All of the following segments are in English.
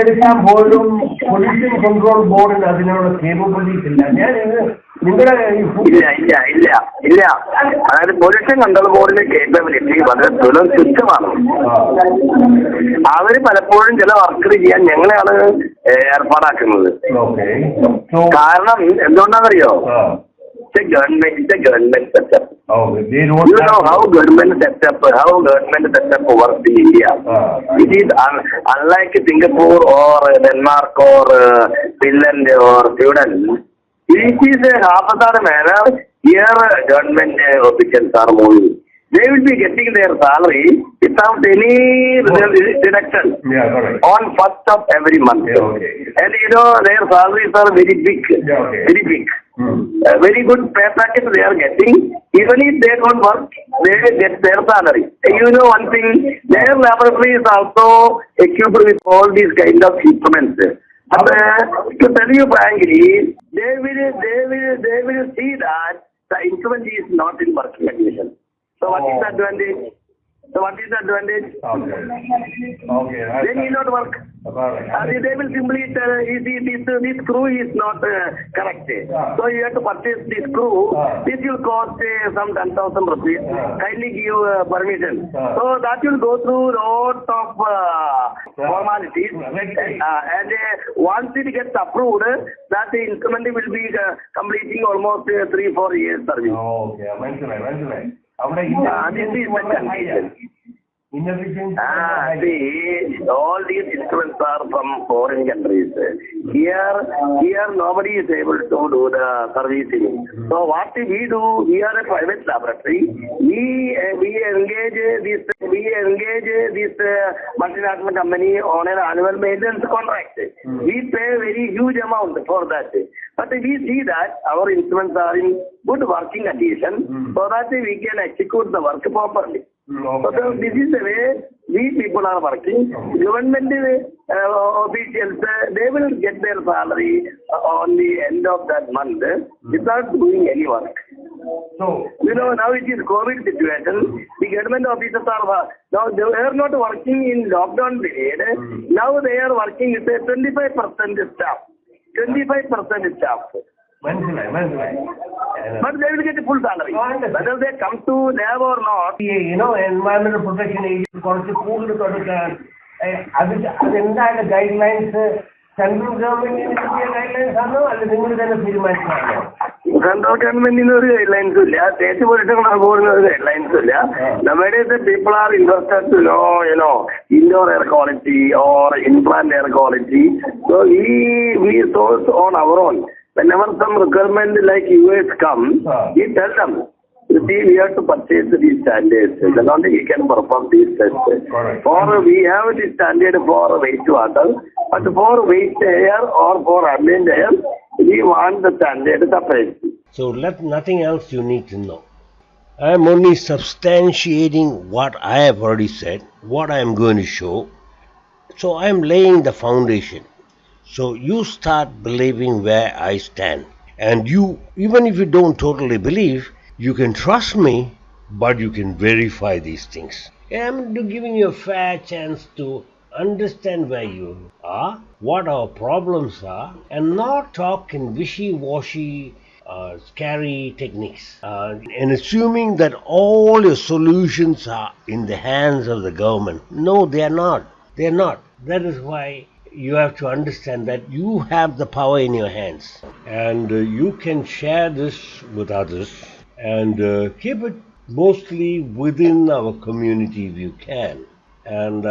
എടുക്കാൻ പോലും pollution control ബോർഡിന് അതിനുള്ള കേപ്പബിലിറ്റി ഇല്ല. നിങ്ങളുടെ ഇല്ല. അതായത് പൊല്യൂഷൻ കൺട്രോൾ ബോർഡിന്റെ കേപ്പബിലിറ്റി വളരെ തുച്ഛമാണ്. അവര് പലപ്പോഴും ചില വർക്കുകൾ ചെയ്യാൻ ഞങ്ങളെയാണ് ഏർപ്പാടാക്കുന്നത്. കാരണം എന്തുകൊണ്ടാണെന്നറിയോ? Government setup. You know how government setup works in India. It is unlike Singapore or Denmark or Finland or Sweden. It is a half-hour manner. Here government officials are moving. They will be getting their salary without any deduction on 1st of every month. And you know their salaries are very big. Very big. Very good pay package they are getting. Even if they don't work, they will get their salary. You know one thing, their laboratory is also equipped with all these kind of instruments. To tell you frankly, they will see that the instrument is not in working condition. So what is the advantage? Okay. They need not work. They will simply tell this screw is not correct. So you have to purchase this screw. This will cost some 10,000 rupees. Kindly give permission. So that will go through lots of formalities. And once it gets approved, that instrument will be completing almost 3-4 years service. Okay, മനസ്സിലായി. This is the condition. All these instruments are from foreign countries. Here nobody is able to do the servicing. So what we do, we are a private laboratory. We engage this multinational company on an annual maintenance contract. We pay very huge amount for that. But we see that our instruments are in good working condition so that we can execute the work properly. So this is the way we people are working. Government officials, they will get their salary on the end of that month without doing any work. So, now it is COVID situation. The government officers are, now they are not working in lockdown period. Now they are working with a 25% staff. 25% staff. മനസ്സിലായി. But they will get a full salary. Whether they come to lab or not. Environmental protection agency കുറച്ച് കൂടുതൽ കൊടുക്കാൻ അതെന്താണ് guide lines? Central ഗവൺമെന്റിന് കിട്ടിയ guide lines ആണോ അല്ല നിങ്ങൾ തന്നെ തീരുമാനിച്ചാണോ? സെൻട്രൽ ഗവൺമെന്റിന് ഒരു ഗൈഡ് ലൈൻസും ഇല്ല. സ്റ്റേറ്റ് പൊല്യൂഷൻ ബോർഡിന് ഒരു ഗൈഡ് ലൈൻസും ഇല്ല. Nowadays the people are interested to know, indoor air quality or in-plant air quality. So we source on our own. Whenever some requirement like US comes, we tell them, you see, we have to purchase these standards. Then only we can perform these tests. We have this standard for wastewater, but for waste air or for ambient air, we want the standard separate. So nothing else you need to know. I am only substantiating what I have already said, what I am going to show. So I am laying the foundation. So you start believing where I stand. And you, even if you don't totally believe, you can trust me, but you can verify these things. I'm giving you a fair chance to understand where you are, what our problems are, and not talk in wishy-washy, scary techniques. And assuming that all your solutions are in the hands of the government. No, they are not. They are not. That is why you have to understand that you have the power in your hands, and you can share this with others and keep it mostly within our community if you can. And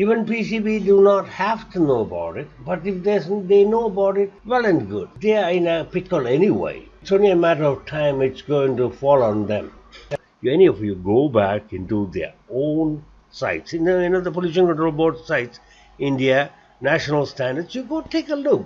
even PCB do not have to know about it, but if they know about it, well and good. They are in a pickle anyway. It's only a matter of time it's going to fall on them. Any of you go back into their own sites, the Pollution Control Board sites, India, national standards, you go take a look.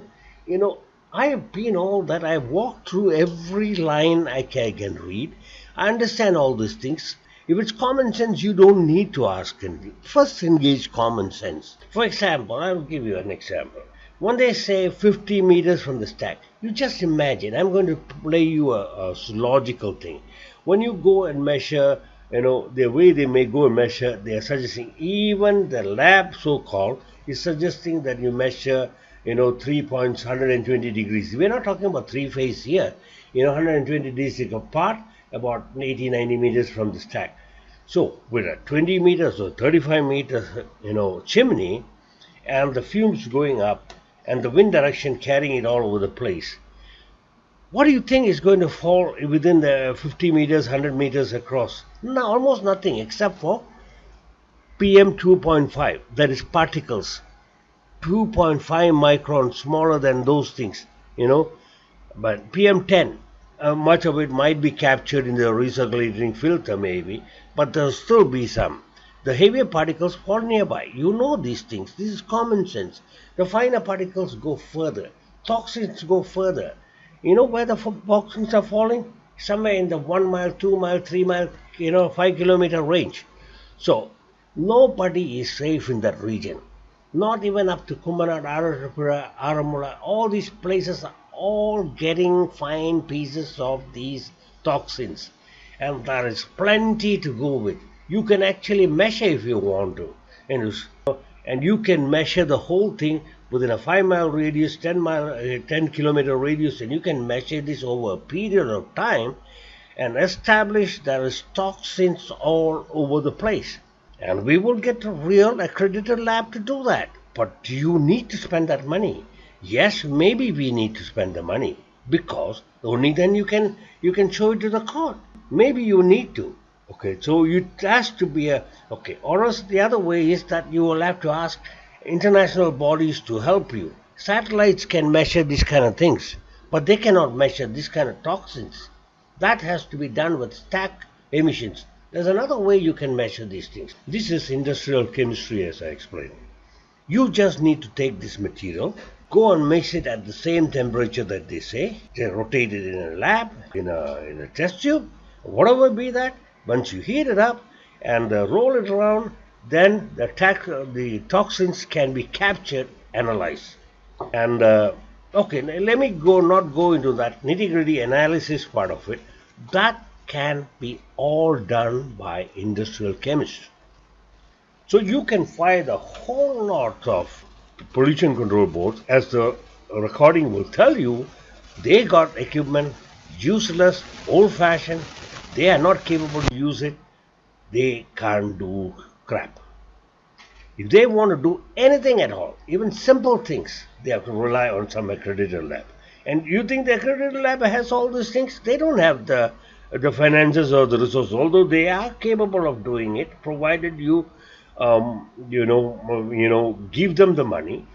I have been all that. I have walked through every line I can read. I understand all these things. If it's common sense, you don't need to ask anything. First engage common sense. For example, I will give you an example. When they say 50 meters from the stack, you just imagine. I'm going to play you a logical thing. When you go and measure, the way they may go and measure, they are suggesting even the lab so-called, is suggesting that you measure, 3 points, 120 degrees. We're not talking about three-phase here. 120 degrees apart, about 80, 90 meters from the stack. So with a 20 meters or 35 meters, chimney, and the fumes going up, and the wind direction carrying it all over the place, what do you think is going to fall within the 50 meters, 100 meters across? No, almost nothing except for PM 2.5, that is particles. 2.5 microns, smaller than those things, But PM 10, much of it might be captured in the recirculating filter maybe, but there'll still be some. The heavier particles fall nearby. You know these things. This is common sense. The finer particles go further. Toxins go further. You know where the toxins are falling? Somewhere in the 1 mile, 2 mile, 3 mile, 5 kilometer range. So nobody is safe in that region. Not even up to Kumanad, Arapura, Aramula. All these places are all getting fine pieces of these toxins. And there is plenty to go with. You can actually measure if you want to. And you can measure the whole thing within a 5-mile radius, 10 kilometer radius, and you can measure this over a period of time and establish there is toxins all over the place. And we will get a real accredited lab to do that. But do you need to spend that money? Yes, maybe we need to spend the money, because only then you can show it to the court. Maybe you need to. Okay, so it has to be or else the other way is that you will have to ask international bodies to help you. Satellites can measure these kind of things, but they cannot measure this kind of toxins. That has to be done with stack emissions. There's another way you can measure these things. This is industrial chemistry, as I explained. You just need to take this material, go and mix it at the same temperature that they say, then rotate it in a lab, in a test tube, whatever be that. Once you heat it up and roll it around, then the toxins can be captured, analyzed. And let me not go into that nitty-gritty analysis part of it. That can be all done by industrial chemists. So you can find a whole lot of pollution control boards, as the recording will tell you. They got equipment, useless, old-fashioned. They are not capable to use it. They can't do crap. If they want to do anything at all, even simple things, they have to rely on some accredited lab. And you think the accredited lab has all these things? They don't have the finances or the resources, although they are capable of doing it, provided you, give them the money.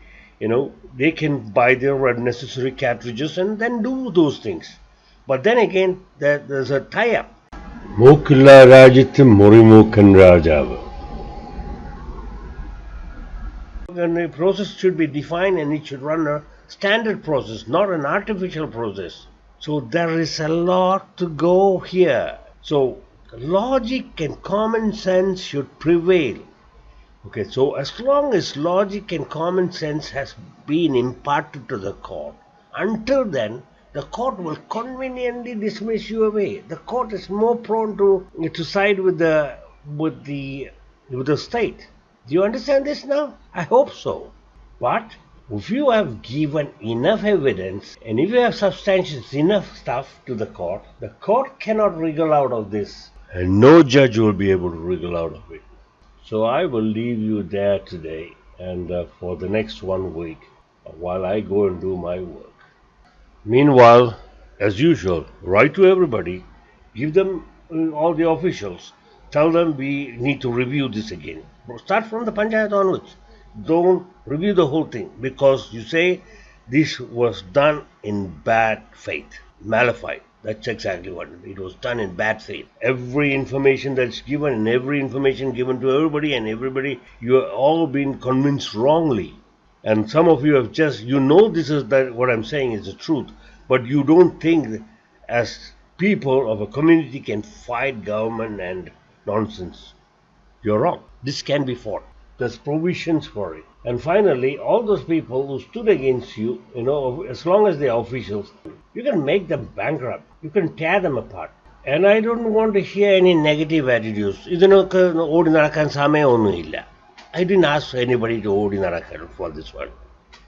They can buy their necessary cartridges and then do those things. But then again, there's a tie-up. Mokilla Rajithu Morimukan Rajavu. And the process should be defined, and it should run a standard process, not an artificial process. So there is a lot to go here. So logic and common sense should prevail. Okay, so as long as logic and common sense has been imparted to the court, until then, the court will conveniently dismiss you away. The court is more prone to side with the state. Do you understand this now? I hope so. But if you have given enough evidence, and if you have substantiated enough stuff to the court cannot wriggle out of this. And no judge will be able to wriggle out of it. So I will leave you there today and for the next 1 week while I go and do my work. Meanwhile, as usual, write to everybody, give them all the officials, tell them we need to review this again. Start from the Panchayat onwards. Don't review the whole thing, because you say this was done in bad faith, malified. That's exactly what it was done, in bad faith. Every information that's given and every information given to everybody and everybody, you have all been convinced wrongly. And some of you have just, this is what I'm saying is the truth, but you don't think as people of a community can fight government and nonsense. You're wrong. This can be fought. There's provisions for it. And finally, all those people who stood against you, as long as they are officials, you can make them bankrupt. You can tear them apart. And I don't want to hear any negative attitudes. ഇതിനൊക്കെ ഓടി നടക്കാൻ സമയമൊന്നുമില്ല. I didn't ask anybody to odi narakan for this one.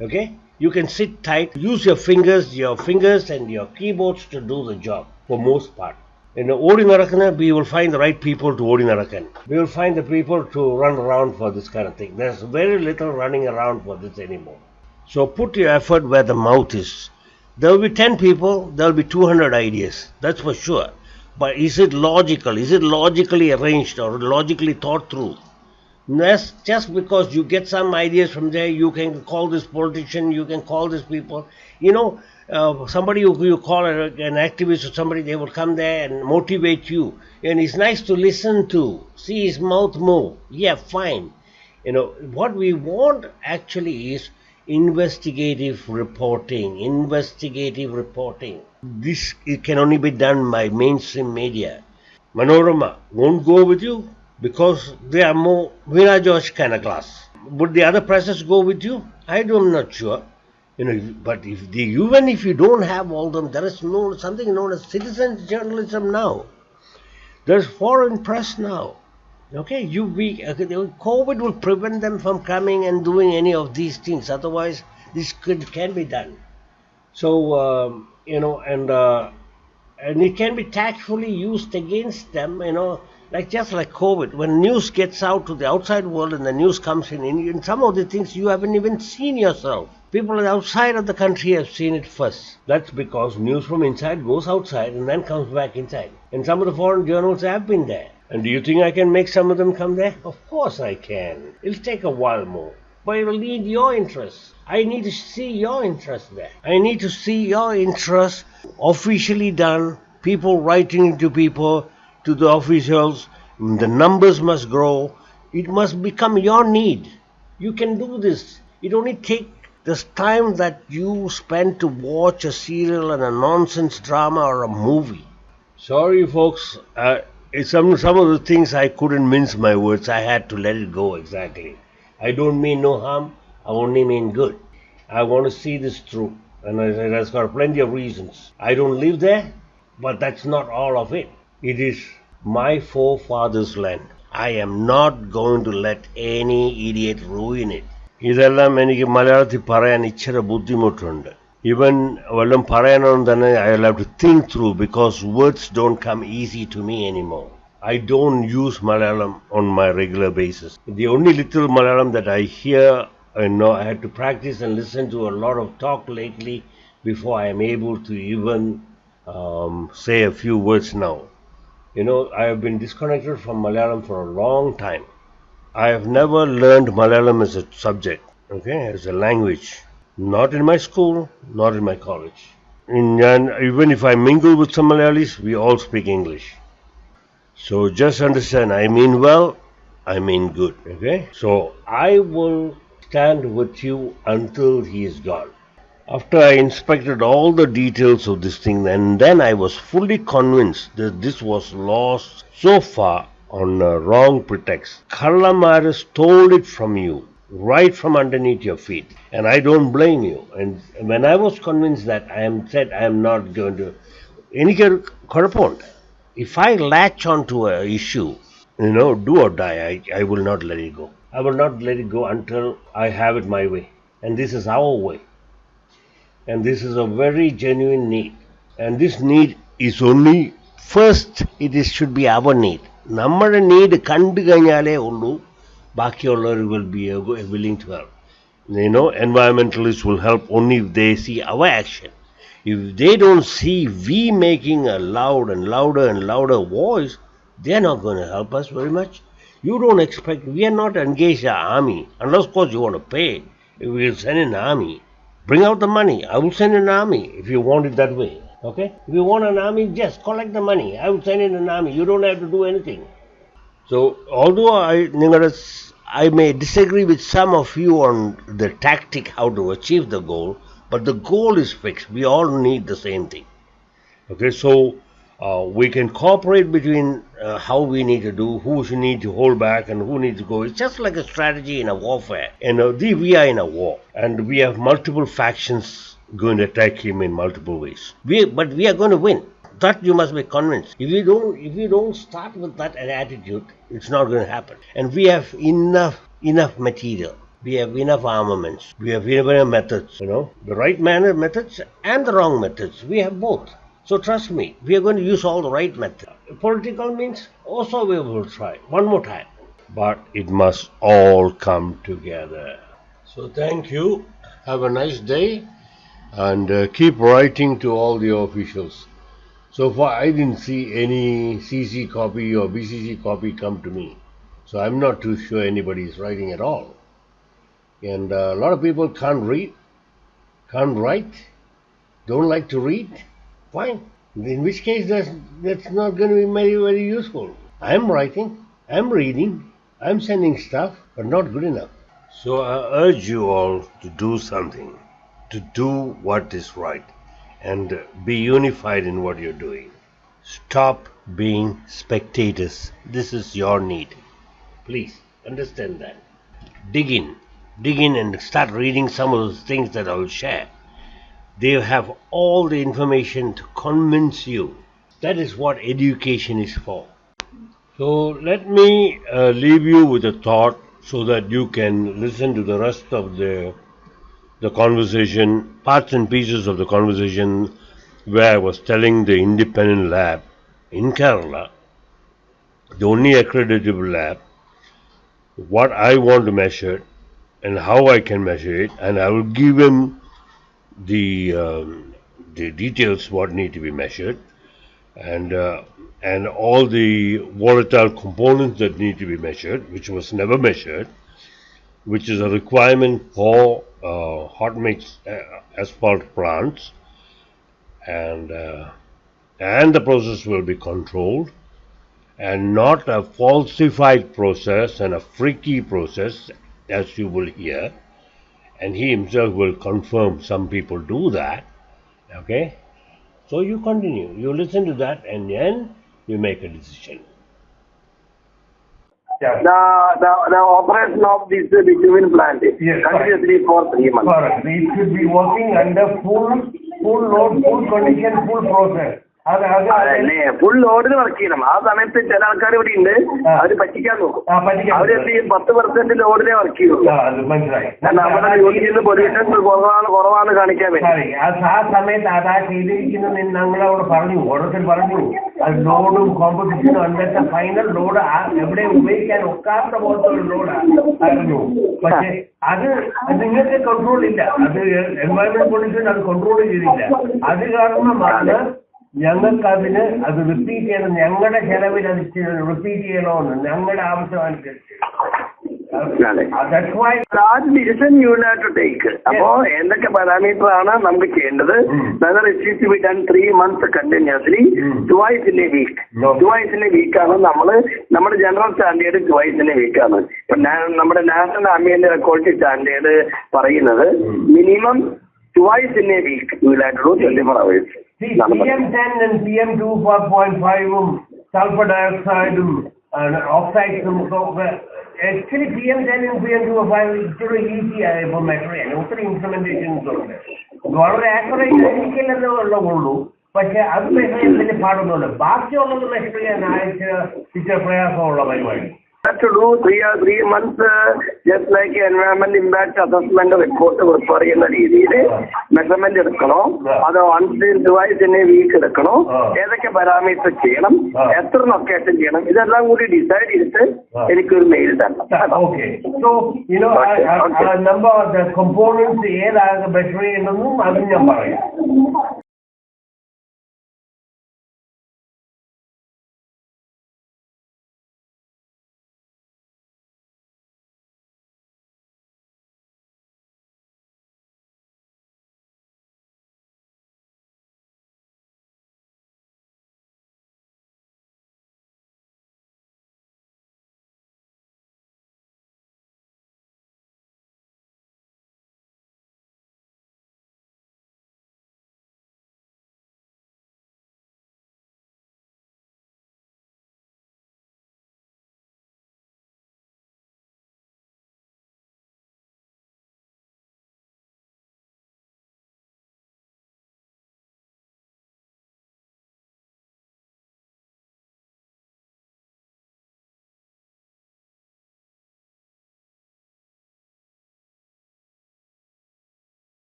Okay? You can sit tight, use your fingers and your keyboards to do the job for most part. In odi narakana, we will find the right people to odi narakan. We will find the people to run around for this kind of thing. There's very little running around for this anymore. So put your effort where the mouth is. There will be 10 people, there will be 200 ideas. That's for sure. But is it logical? Is it logically arranged or logically thought through? Yes, just because you get some ideas from there, you can call this politician, you can call these people. Somebody who you call an activist or somebody, they will come there and motivate you. And it's nice to listen to, see his mouth move. Yeah, fine. What we want actually is investigative reporting. This it can only be done by mainstream media. Manorama won't go with you because they are more Veena Josh kind of class. Would the other presses go with you? I'm not sure. But even if you don't have all them, there is something known as citizen journalism now. There's foreign press now. Okay, COVID will prevent them from coming and doing any of these things. Otherwise, this can be done. So and it can be tactfully used against them. Just like COVID, when news gets out to the outside world and the news comes in some of the things you haven't even seen yourself. People outside of the country have seen it first. That's because news from inside goes outside and then comes back inside. And some of the foreign journals have been there. And do you think I can make some of them come there? Of course I can. It'll take a while more. But it'll need your interest. I need to see your interest there. I need to see your interest officially done. People writing to people, to the officials. The numbers must grow. It must become your need. You can do this. It only takes the time that you spend to watch a serial and a nonsense drama or a movie. Sorry, folks. Some of the things I couldn't mince my words. I had to let it go exactly. I don't mean no harm. I only mean good. I want to see this through. And it has got plenty of reasons. I don't live there, but that's not all of it. It is my forefathers' land. I am not going to let any idiot ruin it. ഇതെല്ലാം എനിക്ക് മലയാളത്തിൽ പറയാൻ ഇച്ചിരി ബുദ്ധിമുട്ടുണ്ട്. Even വല്ലതും പറയണമെന്ന് തന്നെ I'll have to think through because words don't come easy to me anymore. I don't use Malayalam on my regular basis. The only little Malayalam that I hear, I had to practice and listen to a lot of talk lately before I am able to even say a few words now. I have been disconnected from Malayalam for a long time. I have never learned Malayalam as a subject, as a language. Not in my school, not in my college. Even if I mingle with some Malayalis, we all speak English. So just understand, I mean well, I mean good, So I will stand with you until he is gone. After I inspected all the details of this thing, and then I was fully convinced that this was lost so far on a wrong pretext. Kallamara stole it from you, right from underneath your feet. And I don't blame you. And when I was convinced that, I am not going to... If I latch onto an issue, do or die, I will not let it go. I will not let it go until I have it my way. And this is our way. And this is a very genuine need. And this need is only, first, should be our need. നമ്മുടെ need കണ്ടു കഴിഞ്ഞാലേ ഉള്ളൂ ബാക്കിയുള്ളവർ will be willing to help. Environmentalists will help only if they see our action. If they don't see we making a loud and louder and louder voice, they are not going to help us very much. You don't expect, we are not engaged in army, unless of course you want to pay. We will send an army. Bring out the money. I will send an army if you want it that way. Okay? If you want an army, just collect the money. I will send in an army. You don't have to do anything. So, although I may disagree with some of you on the tactic how to achieve the goal, but the goal is fixed. We all need the same thing. Okay, so we can cooperate between how we need to do, who should need to hold back and who needs to go. It's just like a strategy in a warfare. We are in a war and we have multiple factions going to attack him in multiple ways. But we are going to win. that you must be convinced. If you don't start with that attitude, it's not going to happen. And we have enough material. We have enough armaments. We have enough methods, the right methods and the wrong methods. We have both. So trust me, we are going to use all the right methods. Political means also we will try one more time. But it must all come together. So thank you. Have a nice day. And keep writing to all the officials. So far, I didn't see any CC copy or BCC copy come to me. So I'm not too sure anybody is writing at all. And a lot of people can't read, can't write, don't like to read. Fine. In which case, that's not going to be very, very useful. I'm writing, I'm reading, I'm sending stuff, but not good enough. So I urge you all to do something, to do what is right, and be unified in what you're doing. Stop being spectators. This is your need. Please understand that. Dig in and start reading some of those things that I will share. They have all the information to convince you. That is what education is for. So let me leave you with a thought so that you can listen to the rest of the conversation, parts and pieces of the conversation where I was telling the independent lab in Kerala, the only accreditable lab, what I want to measure and how I can measure it, and I will give him the details what need to be measured, and all the volatile components that need to be measured, which was never measured, which is a requirement for hot mix asphalt plants, and the process will be controlled, and not a falsified process and a freaky process, as you will hear. And he himself will confirm some people do that. Okay? So you continue. You listen to that and then you make a decision. Yeah. The operation of this bitumen plant continuously for 3 months. Correct. It should be working under full load, full condition, full process. Full ലോഡിന് work ചെയ്യണം. ആ സമയത്ത് ചില ആൾക്കാർ ഇവിടെ ഉണ്ട്, അവര് പറ്റിക്കാൻ നോക്കും. അവരെന്ത് ചെയ്യും, 10% ലോഡിനെ വർക്ക് ചെയ്യുള്ളൂ. നമ്മുടെ ജോലി ചെയ്യുന്ന പൊല്യൂഷൻ കുറവാണ് കാണിക്കാൻ വേണ്ടി. ആ സമയത്ത് അതാ ചെയ്തിരിക്കുന്നത് ഞങ്ങളവിടെ പറഞ്ഞു, ഓരോരുത്തർ പറഞ്ഞു, അത് ലോഡും കോമ്പസിഷനും അന്നത്തെ ഫൈനൽ ലോഡ് എവിടെ ഉപയോഗിക്കാൻ ഒക്കാത്ത പോലത്തെ ഒരു ലോഡായിരുന്നു. പക്ഷെ അത് നിങ്ങൾക്ക് കൺട്രോൾ ഇല്ല. അത് എൻവയറൺമെന്റ് പൊല്യൂഷൻ അത് കൺട്രോൾ ചെയ്തില്ല. അത് കാരണമാണ് ഞങ്ങൾക്ക് അത് റിപ്പീറ്റ് ചെയ്യണം, ഞങ്ങളുടെ ചെലവിൽ അത് റിപ്പീറ്റ് ചെയ്യണമെന്ന് ഞങ്ങളുടെ ആവശ്യം അനുസരിച്ച്. Decision you have to take. അപ്പോ എന്തൊക്കെ പാരാമീറ്റർ ആണ് നമുക്ക് ചെയ്യേണ്ടത്? Whether it is to be done 3 months continuously, twice in a week. Twice in a വീക്കാണ് നമ്മുടെ general standard, twice in a വീക്കാണ്. ഇപ്പൊ നമ്മുടെ നാഷണൽ ആംബിയന്റ് ക്വാളിറ്റി സ്റ്റാൻഡേർഡ് പറയുന്നത് minimum twice in a week you will have to do 24 hours. See, PM10 and PM2.5 sulfur dioxide oxides actually PM10 and PM2.5 ഇച്ചിരി easy ആയ ഇപ്പൊ measure ചെയ്യാൻ ഒത്തിരി ഇംപ്ലിമെന്റേഷൻസ് ഉണ്ട്. വളരെ ആക്യുറേറ്റ് ആയിരിക്കില്ലെന്നുള്ളൂ. പക്ഷെ അത് മെഷർ ചെയ്യാൻ വലിയ പാടൊന്നുമില്ല. ബാക്കിയുള്ളത് മെഷർ ചെയ്യാൻ ഇച്ചിരി പ്രയാസമുള്ള പരിപാടി. To do 3 months just like environment impact assessment report prepare ചെയ്യുന്ന രീതിയിൽ മെഷർമെന്റ് എടുക്കണോ, അത് once in twice in a week എടുക്കണോ, ഏതൊക്കെ പാരാമീറ്റർ ചെയ്യണം, എത്ര ലൊക്കേഷൻ ചെയ്യണം, ഇതെല്ലാം കൂടി ഡിസൈഡ് ചെയ്തിട്ട് എനിക്കൊരു മെയിൽ തരണം. Okay, so number of the components ഏതാണ് മെഷർ ചെയ്യണമെന്നും അതും ഞാൻ പറയാം.